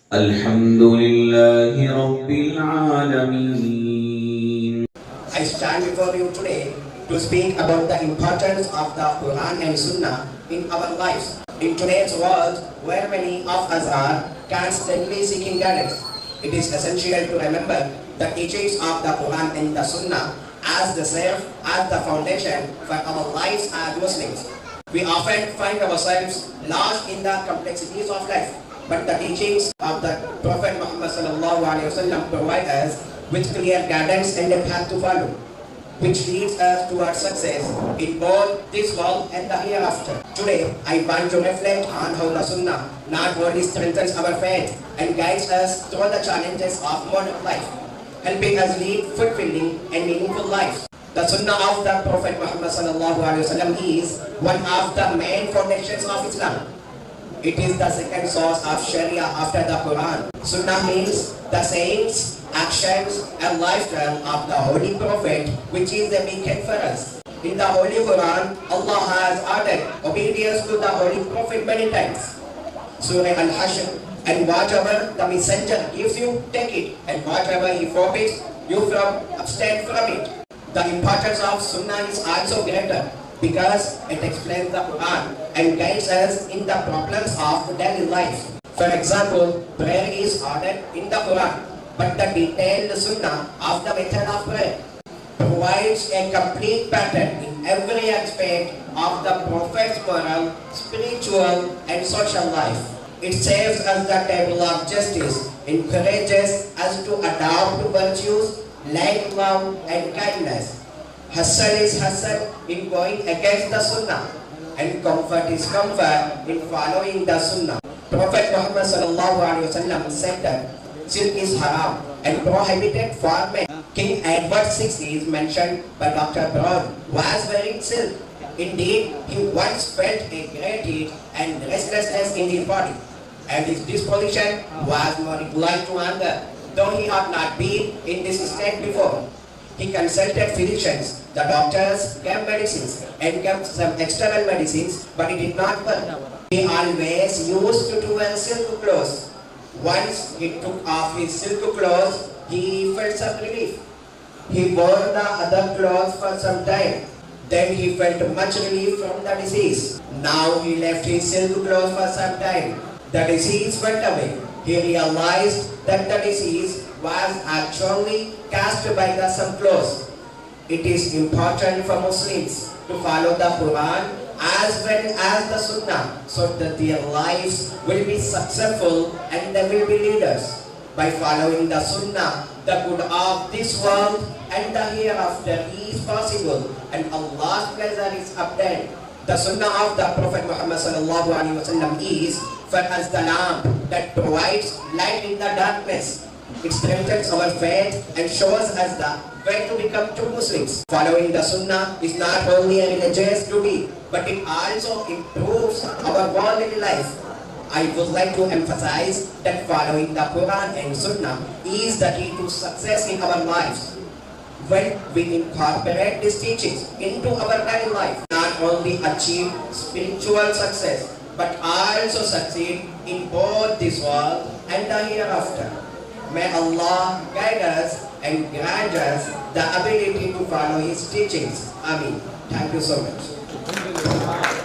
الحمد لله رب العالمين. I stand before you today to speak about the importance of the Quran and Sunnah in our lives. In today's world, where many of us are constantly seeking guidance, it is essential to remember the teachings of the Quran and the Sunnah as the foundation for our lives as Muslims. We often find ourselves lost in the complexities of life, but the teachings of the Prophet Muhammad ﷺ provide us with clear guidance and a path to follow, which leads us towards success in both this world and the hereafter. Today, I want to reflect on how the Sunnah not only strengthens our faith and guides us through the challenges of modern life, helping us lead fulfilling and meaningful lives. The Sunnah of the Prophet Muhammad ﷺ is one of the main foundations of Islam. It is the second source of Sharia after the Quran. Sunnah means the sayings, actions, and lifestyle of the Holy Prophet, which is the beacon for us. In the Holy Quran, Allah has ordered obedience to the Holy Prophet many times. Surah Al-Hashr, and whatever the messenger gives you, take it, and whatever he forbids you from, abstain from it. The importance of Sunnah is also greater because it explains the Quran and guides us in the problems of daily life. For example, prayer is ordered in the Quran, but the detailed Sunnah of the method of prayer provides a complete pattern in every aspect of the Prophet's moral, spiritual, and social life. It saves us the table of justice, encourages us to adopt virtues like love and kindness. Hustle is hustle in going against the Sunnah, and comfort is comfort in following the Sunnah. Prophet Muhammad ﷺ said that silk is haram and prohibited for men. King Edward VI is mentioned by Dr. Brown was wearing silk. Indeed, he once felt a great heat and restlessness in his body, and his disposition was more inclined to anger, though he had not been in this state before. He consulted physicians, the doctors gave medicines and gave some external medicines, but it did not work. He always used to wear silk clothes. Once he took off his silk clothes, he felt some relief. He wore the other clothes for some time. Then he felt much relief from the disease. Now he left his silk clothes for some time. The disease went away. He realized that the disease was actually caused by some clothes. It is important for Muslims to follow the Quran as well as the Sunnah so that their lives will be successful and they will be leaders. By following the Sunnah, the good of this world and the hereafter is possible and Allah's pleasure is obtained. The Sunnah of the Prophet Muhammad ﷺ is for us the lamp that provides light in the darkness. It strengthens our faith and shows us the way to become true Muslims. Following the Sunnah is not only a religious duty, but it also improves our worldly life. I would like to emphasize that following the Quran and Sunnah is the key to success in our lives. When we incorporate these teachings into our daily life, not only achieve spiritual success, but also succeed in both this world and the hereafter. May Allah guide us and grant us the ability to follow His teachings. Ameen. Thank you so much.